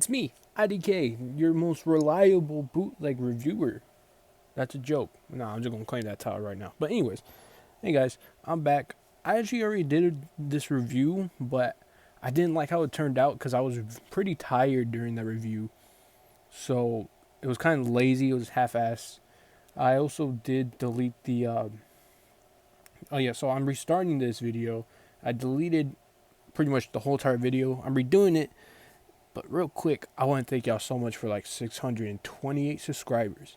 It's me, IDK, your most reliable bootleg reviewer. That's a joke. No, I'm just gonna claim that title right now. But anyways, hey guys, I'm back. I actually already did this review, but I didn't like how it turned out because I was pretty tired during that review. So it was kind of lazy. It was half-assed. I also did delete the. Oh yeah, so I'm restarting this video. I deleted pretty much the whole entire video. I'm redoing it. But real quick, I want to thank y'all so much for like 628 subscribers.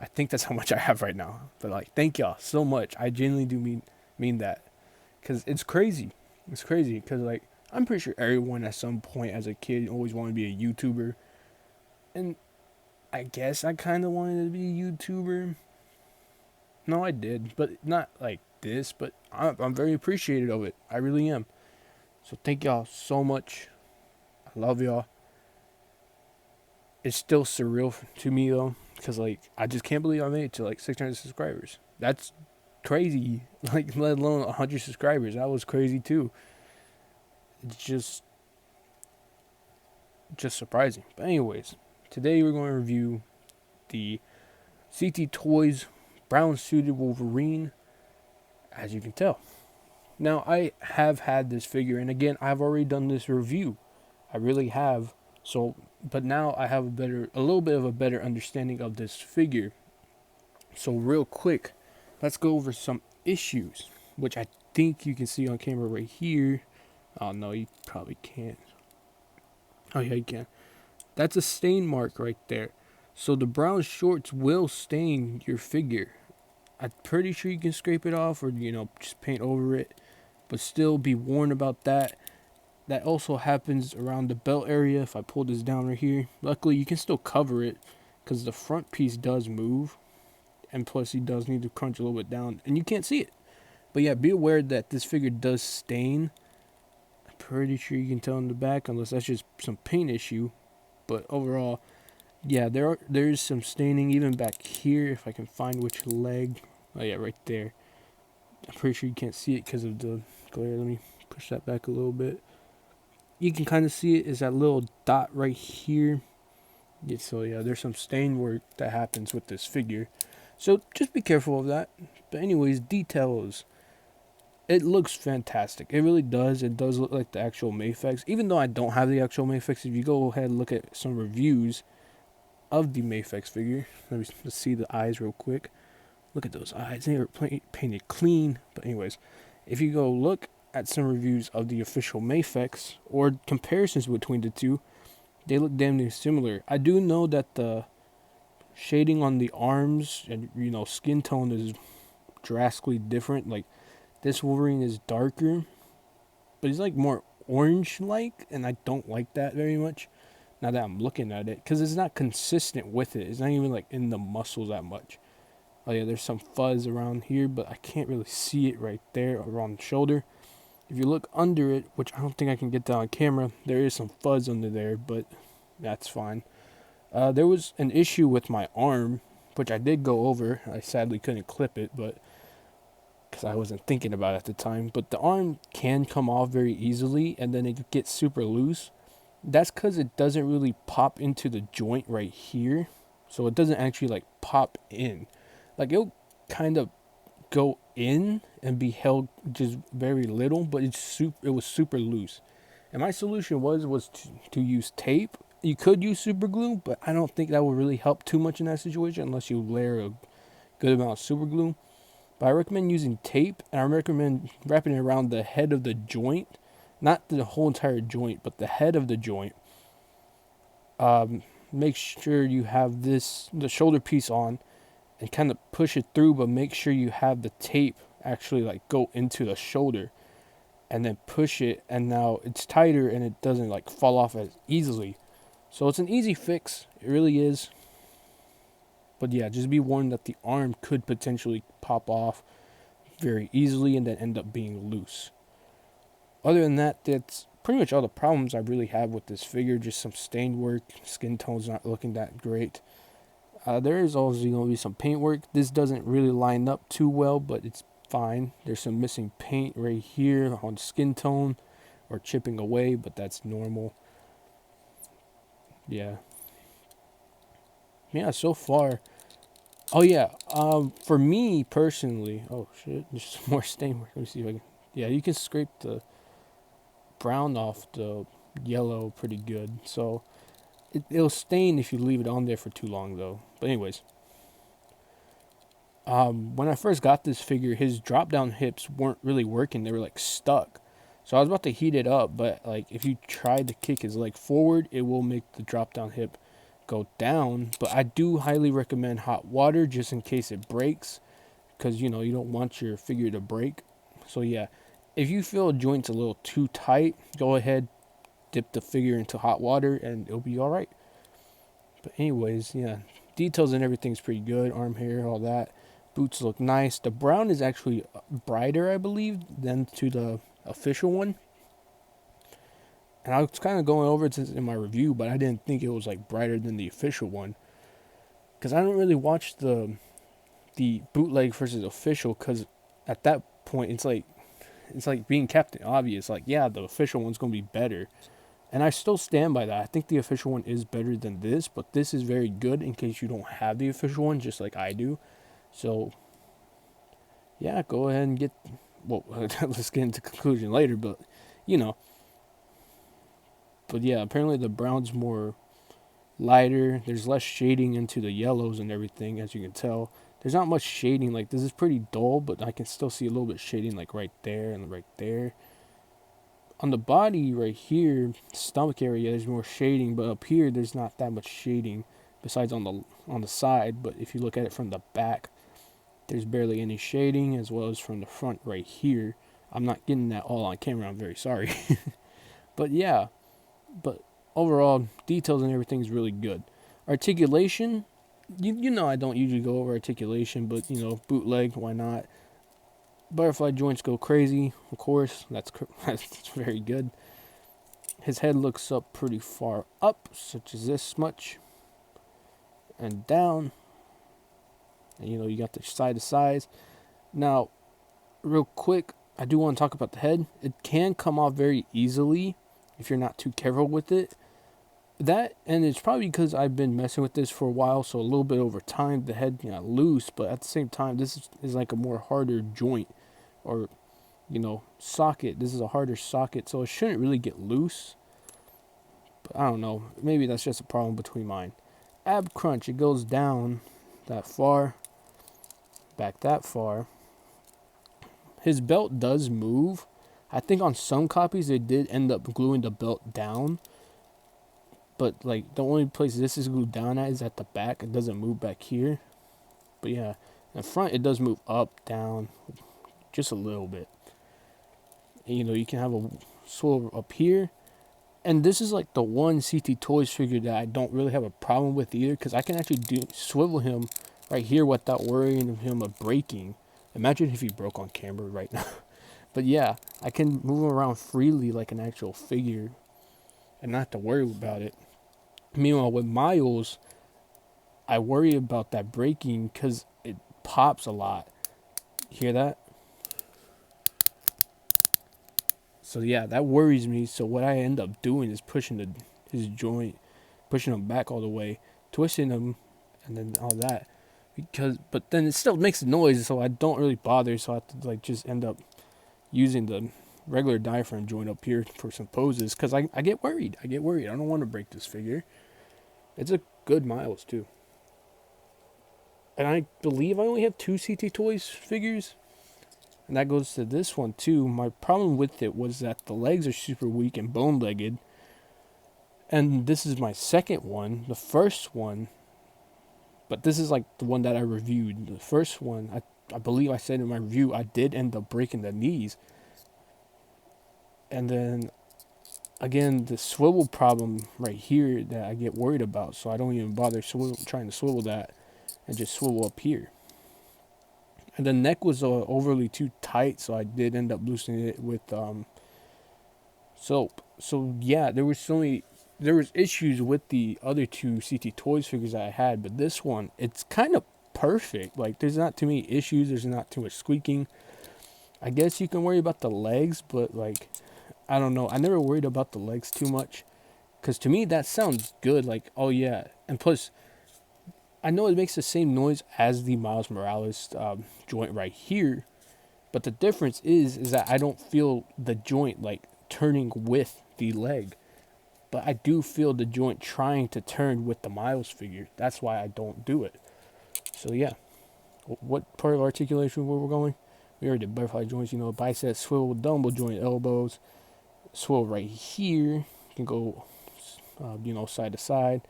I think that's how much I have right now. But like, thank y'all so much. I genuinely do mean that, cause it's crazy. It's crazy because like I'm pretty sure everyone at some point as a kid always wanted to be a YouTuber, and I guess I kind of wanted to be a YouTuber. No, I did, but not like this. But I'm very appreciative of it. I really am. So thank y'all so much. I love y'all. It's still surreal to me though, because like I just can't believe I made it to like 600 subscribers. That's crazy. Like let alone 100 subscribers. That was crazy too. It's just surprising. But anyways, today we're going to review the CT Toys brown suited Wolverine, as you can tell. Now I have had this figure, and again I've already done this review. I really have. So, but now I have a little bit of a better understanding of this figure. So real quick, let's go over some issues, which I think you can see on camera right here. Oh no, you probably can't. Oh yeah, you can. That's a stain mark right there. So the brown shorts will stain your figure. I'm pretty sure you can scrape it off or just paint over it, but still be warned about that. That also happens around the belt area. If I pull this down right here, luckily you can still cover it because the front piece does move, and plus he does need to crunch a little bit down, and you can't see it. But yeah, be aware that this figure does stain. I'm pretty sure you can tell in the back, unless that's just some paint issue. But overall, yeah, there is some staining even back here. If I can find which leg. Oh yeah, right there. I'm pretty sure you can't see it because of the glare. Let me push that back a little bit. You can kind of see it is that little dot right here. Yeah, so yeah, there's some stain work that happens with this figure. So just be careful of that. But anyways, details. It looks fantastic. It really does. It does look like the actual Mayfix. Even though I don't have the actual Mayfix, if you go ahead and look at some reviews of the Mayfix figure. Let's see the eyes real quick. Look at those eyes. They were painted clean. But anyways, if you go look at some reviews of the official Mayfix or comparisons between the two, they look damn near similar. I do know that the shading on the arms and skin tone is drastically different. Like this Wolverine is darker, but he's like more orange-like, and I don't like that very much. Now that I'm looking at it, because it's not consistent with it. It's not even like in the muscles that much. Oh yeah, there's some fuzz around here, but I can't really see it right there around the shoulder. If you look under it, which I don't think I can get that on camera, there is some fuzz under there, but that's fine. There was an issue with my arm, which I did go over. I sadly couldn't clip it, but because I wasn't thinking about it at the time. But the arm can come off very easily, and then it gets super loose. That's because it doesn't really pop into the joint right here, so it doesn't actually like pop in. Like it'll kind of go in and be held just very little, but it was super loose. And my solution was to use tape. You could use super glue, but I don't think that will really help too much in that situation unless you layer a good amount of super glue. But I recommend using tape, and I recommend wrapping it around the head of the joint, not the whole entire joint, but the head of the joint. Make sure you have the shoulder piece on, and kind of push it through, but make sure you have the tape actually like go into the shoulder, and then push it, and now it's tighter and it doesn't like fall off as easily. So it's an easy fix, it really is. But yeah, just be warned that the arm could potentially pop off very easily and then end up being loose. Other than that, that's pretty much all the problems I really have with this figure. Just some stained work, skin tone's not looking that great. There is also going to be some paint work. This doesn't really line up too well, but it's fine. There's some missing paint right here on skin tone or chipping away, but that's normal. Yeah. Yeah, so far. Oh yeah. For me personally, oh shit, there's some more stain. Let me see if I can. Yeah, you can scrape the brown off the yellow pretty good. So it'll stain if you leave it on there for too long though. But anyways, when I first got this figure, his drop down hips weren't really working. They were like stuck. So I was about to heat it up, but like if you try to kick his leg forward, it will make the drop down hip go down. But I do highly recommend hot water just in case it breaks, because you know you don't want your figure to break. So yeah, if you feel a joint's a little too tight, go ahead, dip the figure into hot water, and it'll be all right. But anyways, yeah, details and everything's pretty good. Arm hair, all that. Boots look nice. The brown is actually brighter, I believe, than to the official one. And I was kind of going over it in my review, but I didn't think it was like brighter than the official one, because I don't really watch the bootleg versus official, because at that point it's like being Captain Obvious. Like, yeah, the official one's gonna be better, and I still stand by that. I think the official one is better than this, but this is very good in case you don't have the official one, just like I do. So yeah, go ahead and get. Well, let's get into conclusion later, but you know. But yeah, apparently the brown's more lighter. There's less shading into the yellows and everything, as you can tell. There's not much shading. Like, this is pretty dull, but I can still see a little bit of shading, like right there and right there. On the body right here, stomach area, there's more shading, but up here there's not that much shading besides on the side. But if you look at it from the back, there's barely any shading, as well as from the front right here. I'm not getting that all on camera, I'm very sorry. But yeah, but overall, details and everything is really good. Articulation, you know I don't usually go over articulation, but you know, bootleg, why not? Butterfly joints go crazy, of course, that's very good. His head looks up pretty far up, such as this much, and down. And you know, you got the side to sides. Now, real quick, I do want to talk about the head. It can come off very easily if you're not too careful with it. That, and it's probably because I've been messing with this for a while, so a little bit over time the head got loose, but at the same time this is like a more harder joint, or you know, socket. This is a harder socket, so it shouldn't really get loose. But I don't know, maybe that's just a problem between mine. Ab crunch, it goes down that far, back that far. His belt does move. I think on some copies they did end up gluing the belt down, but like the only place this is glued down at is at the back. It doesn't move back here. But yeah, in the front it does move up, down, just a little bit. And, you know, you can have a swivel up here. And this is like the one CT Toys figure that I don't really have a problem with either, because I can actually swivel him right here without worrying of him of breaking. Imagine if he broke on camera right now. But yeah, I can move him around freely like an actual figure and not have to worry about it. Meanwhile, with Miles, I worry about that breaking because it pops a lot. Hear that? So yeah, that worries me. So what I end up doing is pushing his joint, pushing him back all the way, twisting him, and then all that. But then it still makes a noise, so I don't really bother. So I have to like just end up using the regular diaphragm joint up here for some poses, because I get worried. I don't want to break this figure. It's a good Miles too. And I believe I only have 2 CT Toys figures. And that goes to this one too. My problem with it was that the legs are super weak and bone-legged. And this is my second one. The first one, but this is like the one that I reviewed. The first one, I believe I said in my review, I did end up breaking the knees. And then, again, the swivel problem right here that I get worried about. So I don't even bother trying to swivel that, and just swivel up here. And the neck was overly too tight, so I did end up loosening it with soap. So yeah, there was issues with the other 2 CT Toys figures that I had, but this one, it's kind of perfect. Like, there's not too many issues, there's not too much squeaking. I guess you can worry about the legs, but like, I don't know. I never worried about the legs too much, Because to me, that sounds good. Like, oh yeah. And plus, I know it makes the same noise as the Miles Morales joint right here. But the difference is that I don't feel the joint like turning with the leg. But I do feel the joint trying to turn with the Miles figure. That's why I don't do it. So yeah. What part of articulation were we going? We already did butterfly joints, biceps, swivel, dumbbell joint, elbows, swivel right here. You can go, side to side,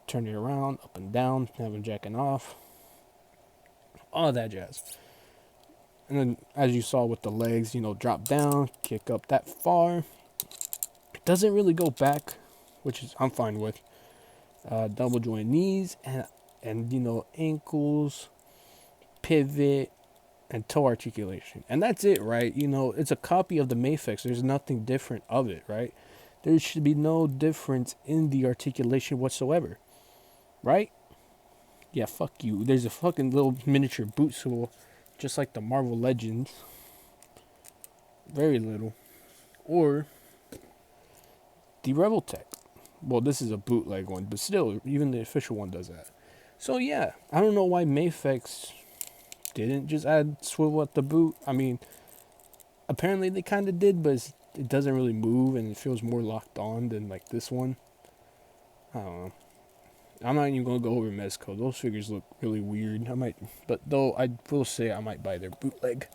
turn it around, up and down, have them jacking off, all that jazz. And then, as you saw with the legs, drop down, kick up that far. It doesn't really go back, which is I'm fine with. Double joint knees and ankles, pivot, and toe articulation. And that's it, right? It's a copy of the Mafex. There's nothing different of it, right? There should be no difference in the articulation whatsoever, right? Yeah, fuck you. There's a fucking little miniature boot sole, just like the Marvel Legends. Very little. Or the Rebel Tech. Well, this is a bootleg one, but still, even the official one does that. So yeah, I don't know why Mafex didn't just add swivel at the boot. I mean, apparently they kind of did, but it doesn't really move and it feels more locked on than like this one. I don't know. I'm not even gonna go over Mezco. Those figures look really weird. I will say I might buy their bootleg.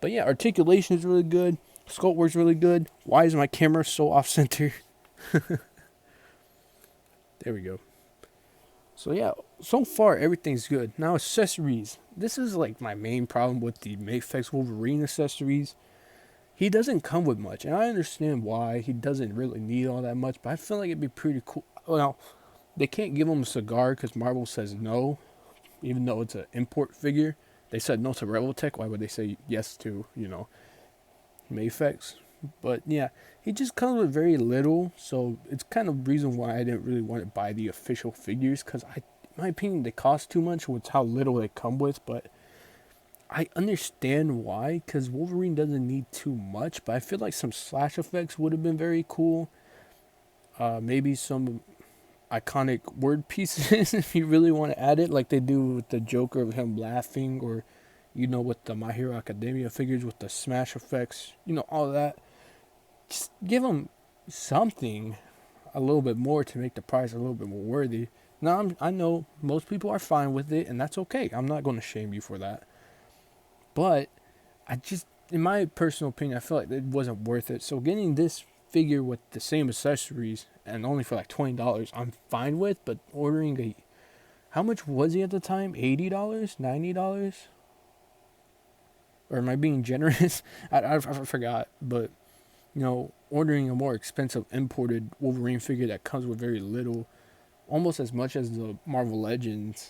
But yeah, articulation is really good. Sculpt work's really good. Why is my camera so off center? There we go. So yeah, so far everything's good. Now accessories. This is like my main problem with the Mafex Wolverine accessories. He doesn't come with much, and I understand why. He doesn't really need all that much, but I feel like it'd be pretty cool. Well, they can't give him a cigar because Marvel says no, even though it's an import figure. They said no to Rebel Tech. Why would they say yes to, Mafex? But yeah, he just comes with very little, so it's kind of the reason why I didn't really want to buy the official figures, because in my opinion, they cost too much with how little they come with, but I understand why, because Wolverine doesn't need too much, but I feel like some slash effects would have been very cool. Maybe some iconic word pieces if you really want to add it, like they do with the Joker of him laughing, or, with the My Hero Academia figures with the smash effects, all that. Just give them something a little bit more to make the price a little bit more worthy. Now, I know most people are fine with it, and that's okay. I'm not going to shame you for that. But in my personal opinion, I feel like it wasn't worth it. So getting this figure with the same accessories and only for like $20, I'm fine with. But ordering how much was he at the time? $80? $90? Or am I being generous? I forgot. But, ordering a more expensive imported Wolverine figure that comes with very little, almost as much as the Marvel Legends,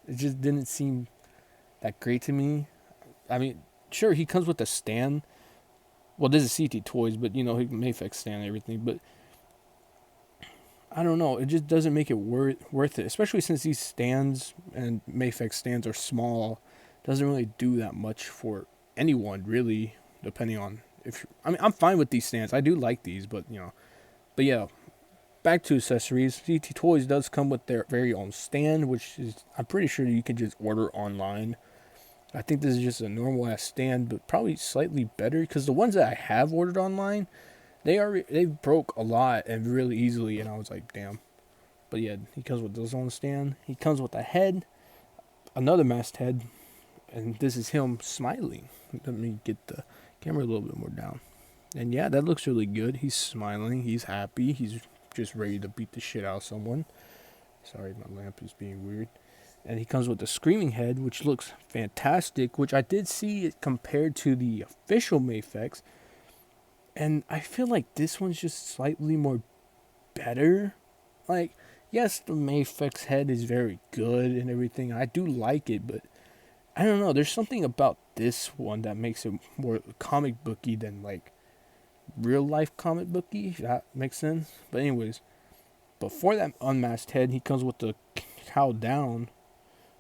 it just didn't seem that great to me. I mean, sure, he comes with a stand. Well, this is CT Toys, but, he Mafex stand and everything. But I don't know. It just doesn't make it worth it, especially since these stands and Mafex stands are small. Doesn't really do that much for anyone, really, depending on I'm fine with these stands. I do like these, but, But yeah, back to accessories. CT Toys does come with their very own stand, which is, I'm pretty sure you can just order online. I think this is just a normal ass stand, but probably slightly better, because the ones that I have ordered online, they broke a lot and really easily, and I was like, damn. But yeah, he comes with his own stand. He comes with a head, another masked head, and this is him smiling. Let me get the camera a little bit more down. And yeah, that looks really good. He's smiling. He's happy. He's just ready to beat the shit out of someone. Sorry, my lamp is being weird. And he comes with the screaming head, which looks fantastic, which I did see it compared to the official Mafex. And I feel like this one's just slightly more better. Like, yes, the Mafex head is very good and everything. I do like it, but I don't know. There's something about this one that makes it more comic booky than, like, real life comic booky, if that makes sense. But anyways, before that unmasked head, he comes with the cow down.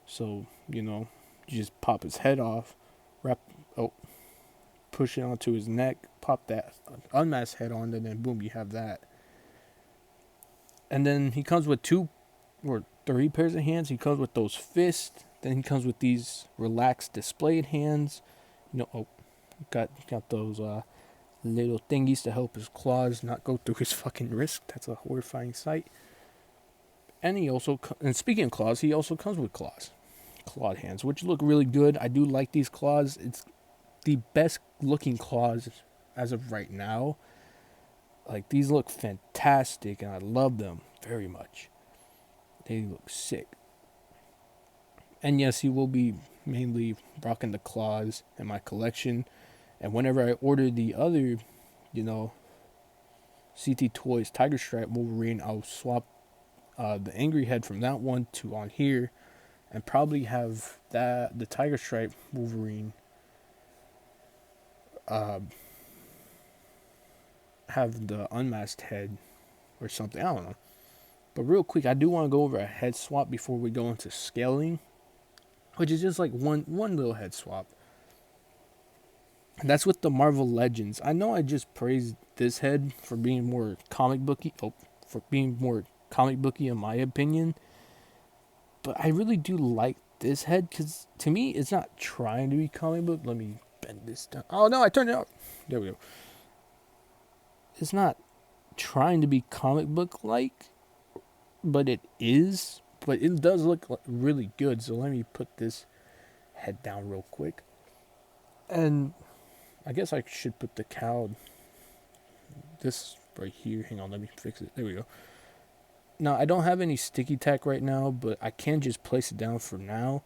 So, you just pop his head off, push it onto his neck, pop that unmasked head on, and then boom, you have that. And then he comes with 2 or 3 pairs of hands. He comes with those fists. Then he comes with these relaxed displayed hands. Got those little thingies to help his claws not go through his fucking wrist. That's a horrifying sight. And and speaking of claws, he also comes with clawed hands, which look really good. I do like these claws. It's the best looking claws as of right now. Like, these look fantastic, and I love them very much. They look sick. And yes, he will be mainly rocking the claws in my collection. And whenever I order the other, CT Toys Tiger Stripe Wolverine, I'll swap the angry head from that one to on here, and probably have the Tiger Stripe Wolverine have the unmasked head or something. I don't know. But real quick, I do want to go over a head swap before we go into scaling, which is just like one little head swap. And that's with the Marvel Legends. I know I just praised this head for being more comic booky. In my opinion. But I really do like this head because to me it's not trying to be comic book. Let me bend this down. Oh no, I turned it out. There we go. It's not trying to be comic book like, but it is. But it does look really good. So let me put this head down real quick. And I guess I should put the cowl this right here. Hang on, let me fix it. There we go. Now, I don't have any sticky tack right now, but I can just place it down for now.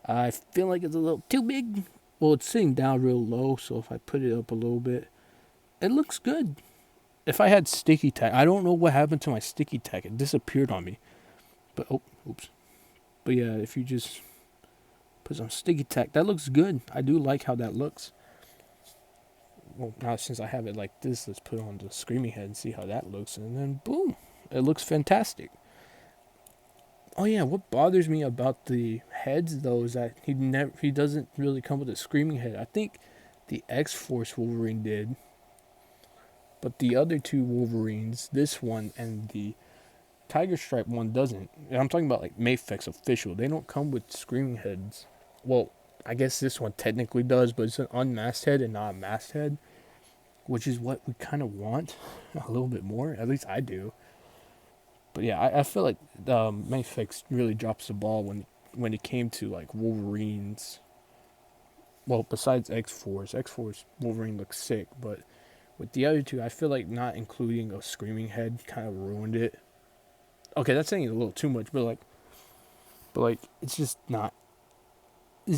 I feel like it's a little too big. Well, it's sitting down real low, so if I put it up a little bit, it looks good. If I had sticky tack, I don't know what happened to my sticky tack. It disappeared on me. But, oops. But yeah, if you just put some sticky tack, that looks good. I do like how that looks. Well, now since I have it like this, let's put on the screaming head and see how that looks. And then, boom. It looks fantastic. Oh yeah, what bothers me about the heads though is that he doesn't really come with a screaming head. I think the X-Force Wolverine did, but the other 2 Wolverines, this one and the Tiger Stripe one, doesn't. And I'm talking about like Mafex official. They don't come with screaming heads. Well, I guess this one technically does, but it's an unmasked head and not a masked head, which is what we kind of want a little bit more. At least I do. But yeah, I feel like Mafex really drops the ball when it came to like Wolverines. Well, besides X-Force Wolverine looks sick, but with the other 2, I feel like not including a screaming head kind of ruined it. Okay, that's saying a little too much, but it's just not. It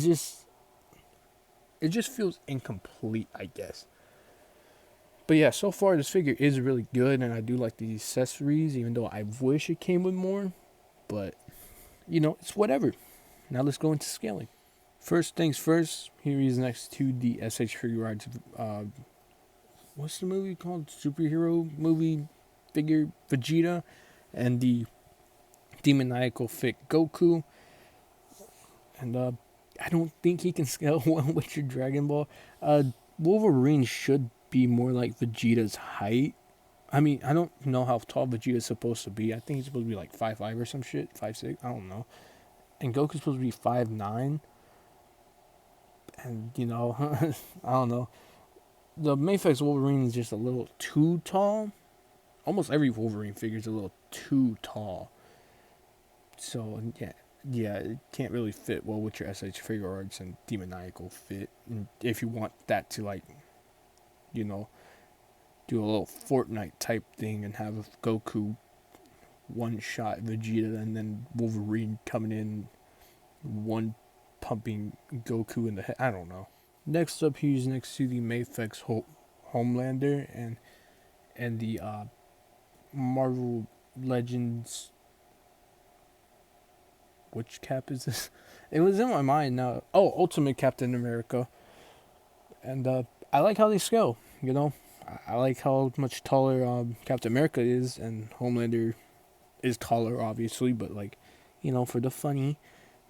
just feels incomplete, I guess. But yeah, so far this figure is really good, and I do like the accessories, even though I wish it came with more. But, it's whatever. Now let's go into scaling. First things first, here he is next to the SH Figuarts. What's the movie called? Superhero movie figure Vegeta, and the demoniacal fit Goku. And I don't think he can scale well with your Dragon Ball. Wolverine should be more like Vegeta's height. I mean, I don't know how tall Vegeta's supposed to be. I think he's supposed to be like 5'5" or some shit. 5'6", I don't know. And Goku's supposed to be 5'9". And, I don't know. The Mafex Wolverine is just a little too tall. Almost every Wolverine figure is a little too tall. So, yeah, it can't really fit well with your SH Figuarts and demoniacal fit. And if you want that to, like, do a little Fortnite type thing and have Goku one-shot Vegeta and then Wolverine coming in one pumping Goku in the head. I don't know. Next up, he's next to the Mafex Homelander and the Marvel Legends. Which cap is this? It was in my mind now. Oh, Ultimate Captain America. And I like how they scale, I like how much taller Captain America is, and Homelander is taller, obviously, but for the funny.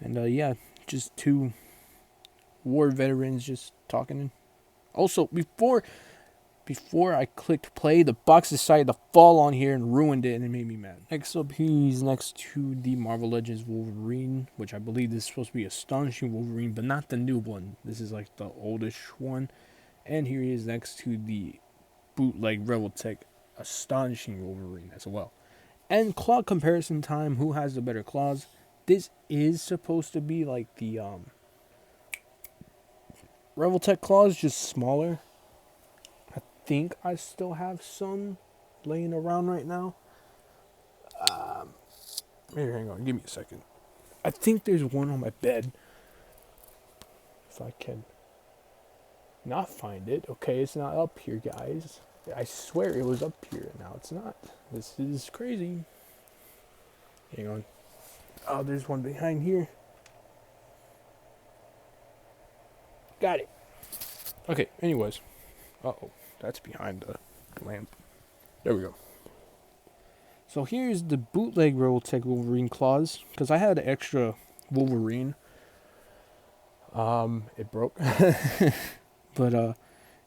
And yeah, just 2 war veterans just talking. Also, before before I clicked play, the box decided to fall on here and ruined it, and it made me mad. Next up, he's next to the Marvel Legends Wolverine, which I believe this is supposed to be Astonishing Wolverine, but not the new one. This is like the oldish one. And here he is next to the bootleg Rebel Tech Astonishing Wolverine as well. And claw comparison time, who has the better claws? This is supposed to be like the Rebel Tech claws, just smaller. I think I still have some laying around right now. Here, hang on, give me a second. I think there's one on my bed. If I can not find it. Okay, it's not up here, guys. I swear it was up here. Now it's not. This is crazy. Hang on. Oh, there's one behind here. Got it. Okay, anyways. Uh-oh, that's behind the lamp. There we go. So here's the bootleg Rebel Tech Wolverine claws. Because I had an extra Wolverine. It broke. But,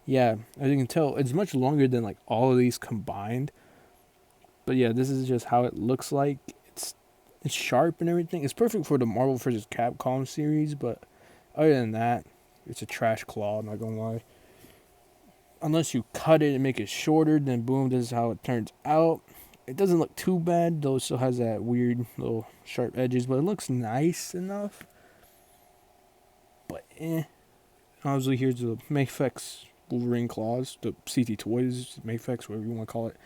yeah, as you can tell, it's much longer than, like, all of these combined. But, yeah, this is just how it looks like. It's sharp and everything. It's perfect for the Marvel vs. Capcom series, but other than that, it's a trash claw, I'm not gonna lie. Unless you cut it and make it shorter, then boom, this is how it turns out. It doesn't look too bad, though it still has that weird little sharp edges, but it looks nice enough. But, Obviously, here's the Mayfex Wolverine claws, the CT Toys, Mayfex, whatever you want to call it.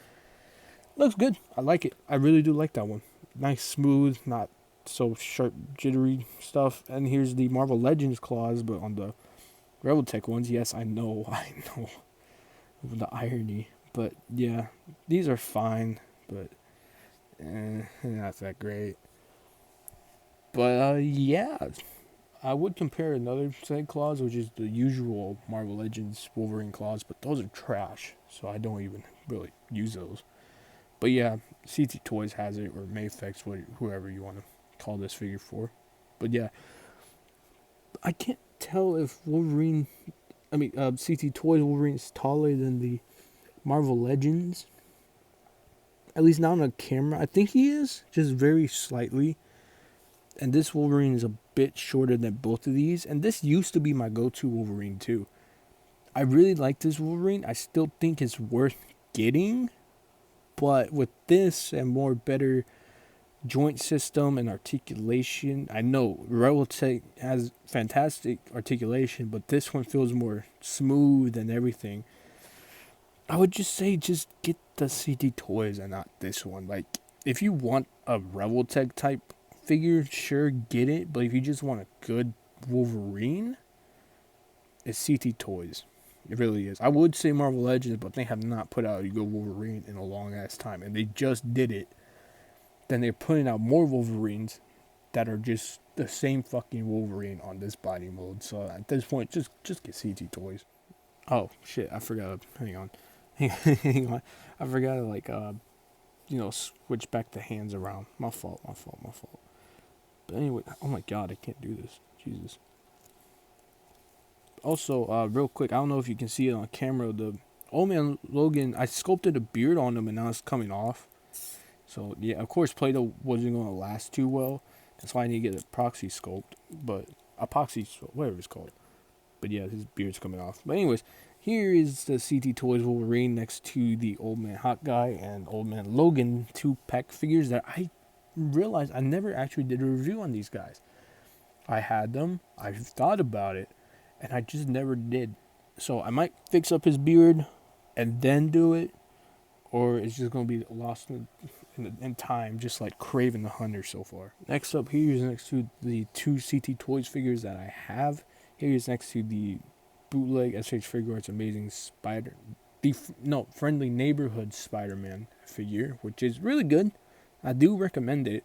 Looks good. I like it. I really do like that one. Nice, smooth, not so sharp, jittery stuff. And here's the Marvel Legends claws, but on the Rebel Tech ones. Yes, I know. The irony. But, yeah, these are fine, but not that great. But, yeah, I would compare another set of claws, which is the usual Marvel Legends Wolverine claws, but those are trash, so I don't even really use those. But yeah, CT Toys has it, or Mayfex, whoever you want to call this figure for. But yeah, I can't tell if CT Toys Wolverine is taller than the Marvel Legends. At least not on the camera. I think he is, just very slightly. And this Wolverine is a bit shorter than both of these. And this used to be my go-to Wolverine too. I really like this Wolverine. I still think it's worth getting. But with this and more better joint system and articulation, I know Rebel Tech has fantastic articulation, but this one feels more smooth and everything. I would just say just get the CT Toys and not this one. Like, if you want a Rebel Tech type figure, sure, get it. But if you just want a good Wolverine, it's CT Toys. It really is. I would say Marvel Legends, but they have not put out a good Wolverine in a long ass time. And they just did it. Then they're putting out more Wolverines that are just the same fucking Wolverine on this body mode. So at this point, just get CT Toys. Oh, shit. I forgot. Hang on. Hang on. I forgot to, switch back the hands around. My fault. But anyway, oh my god, I can't do this. Jesus. Also, real quick, I don't know if you can see it on camera. The Old Man Logan, I sculpted a beard on him and now it's coming off. So, yeah, of course, Play-Doh wasn't going to last too well. That's why I need to get a proxy sculpt. But, whatever it's called. But yeah, his beard's coming off. But anyways, here is the CT Toys Wolverine next to the Old Man Hot Guy and Old Man Logan 2-pack figures that I realized I never actually did a review on these guys. I had them, I thought about it, and I just never did. So I might fix up his beard and then do it, or it's just going to be lost in time, just like Kraven the Hunter so far. Next up here is next to the 2 CT Toys figures that I have. Here is next to the bootleg SH Figure Arts Amazing Friendly Neighborhood Spider-Man figure, which is really good. I do recommend it.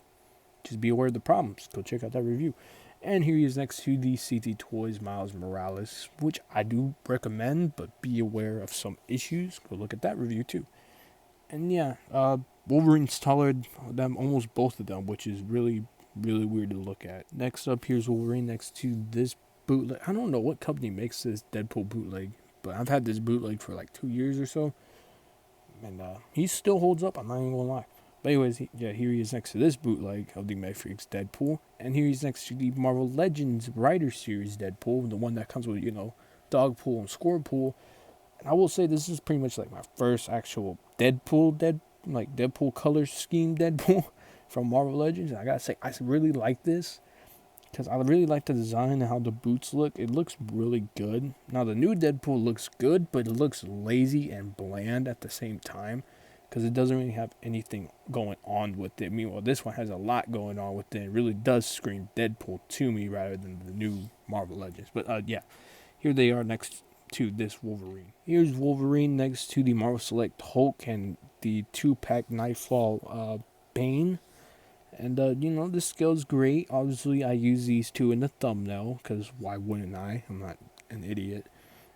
Just be aware of the problems. Go check out that review. And here he is next to the CT Toys Miles Morales, which I do recommend, but be aware of some issues. Go look at that review too. And yeah, Wolverine's taller than almost both of them, which is really, really weird to look at. Next up, here's Wolverine next to this bootleg. I don't know what company makes this Deadpool bootleg, but I've had this bootleg for like 2 years or so, and he still holds up. I'm not even gonna lie. But anyways, here he is next to this bootleg of the Matrix Deadpool, and here he's next to the Marvel Legends Rider Series Deadpool, the one that comes with Dogpool and Scorepool. And I will say this is pretty much like my first actual Deadpool color scheme Deadpool from Marvel Legends. And I gotta say, I really like this because I really like the design and how the boots look. It looks really good. Now the new Deadpool looks good, but it looks lazy and bland at the same time because it doesn't really have anything going on with it. Meanwhile, this one has a lot going on with it. It really does scream Deadpool to me rather than the new Marvel Legends. But yeah, here they are next to this Wolverine. Here's Wolverine next to the Marvel Select Hulk and the 2-pack Nightfall Bane. And, this scale's great. Obviously, I use these two in the thumbnail, because why wouldn't I? I'm not an idiot.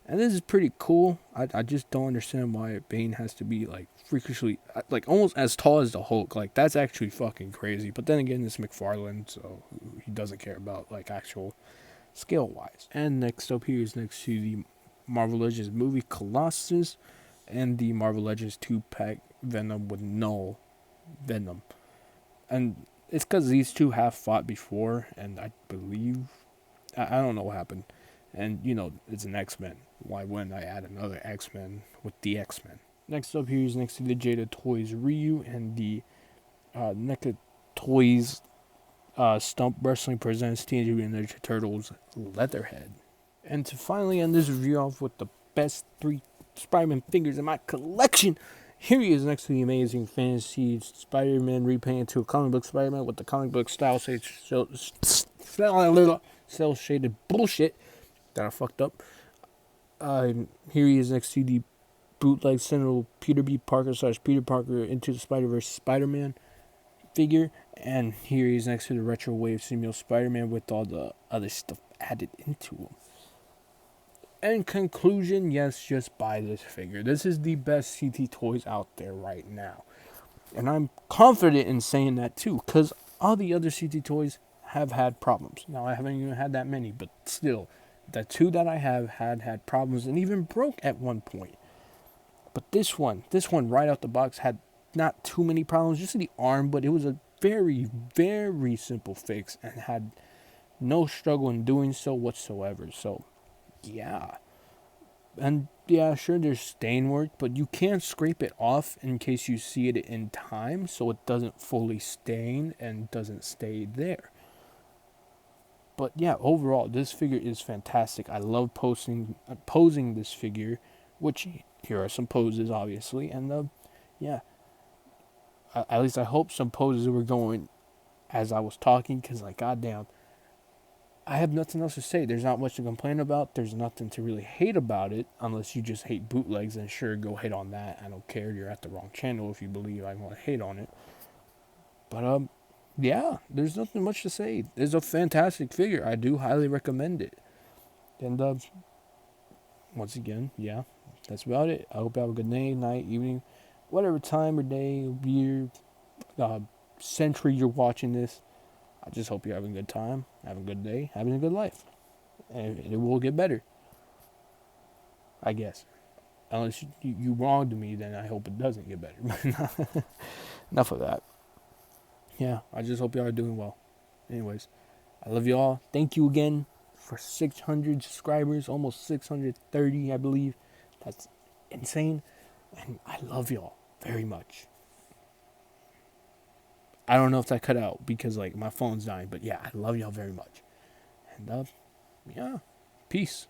And this is pretty cool. I just don't understand why Bane has to be, like, freakishly, like, almost as tall as the Hulk. Like, that's actually fucking crazy. But then again, it's McFarlane, so he doesn't care about, like, actual scale-wise. And next up here is next to the Marvel Legends movie Colossus and the Marvel Legends 2-pack Venom with Null Venom. And it's because these two have fought before, and I believe, I don't know what happened. And, it's an X-Men. Why wouldn't I add another X-Men with the X-Men? Next up here is next to the Jada Toys Ryu and the NECA Toys Stump Wrestling presents Teenage Mutant Ninja Turtles Leatherhead. And to finally end this review off with the best 3 Spider-Man figures in my collection, here he is next to the Amazing Fantasy Spider-Man repainted to a comic book Spider-Man with the comic book style cel-shaded bullshit that I fucked up. Here he is next to the bootleg Sentinel Peter B. Parker / Peter Parker Into the Spider-Verse Spider-Man figure. And here he is next to the Retro Wave Simio Spider-Man with all the other stuff added into him. In conclusion, yes, just buy this figure. This is the best CT Toys out there right now. And I'm confident in saying that too, because all the other CT Toys have had problems. Now, I haven't even had that many, but still, the 2 that I have had problems and even broke at one point. But this one right out the box had not too many problems, just the arm, but it was a very, very simple fix and had no struggle in doing so whatsoever. So, yeah. And yeah, sure, there's stain work, but you can scrape it off in case you see it in time so it doesn't fully stain and doesn't stay there. But yeah, overall, this figure is fantastic. I love posing this figure, which here are some poses, obviously. And yeah, at least I hope some poses were going as I was talking, because, like, goddamn, I have nothing else to say. There's not much to complain about. There's nothing to really hate about it, unless you just hate bootlegs. And sure, go hate on that. I don't care. You're at the wrong channel if you believe I want to hate on it. But yeah, there's nothing much to say. It's a fantastic figure. I do highly recommend it. And once again, yeah, that's about it. I hope you have a good day, night, evening, whatever time or day, year, century you're watching this. I just hope you're having a good time, having a good day, having a good life. And it will get better, I guess. Unless you wronged me, then I hope it doesn't get better. Enough of that. Yeah, I just hope y'all are doing well. Anyways, I love y'all. Thank you again for 600 subscribers, almost 630, I believe. That's insane. And I love y'all very much. I don't know if that cut out because, like, my phone's dying. But yeah, I love y'all very much. And yeah, peace.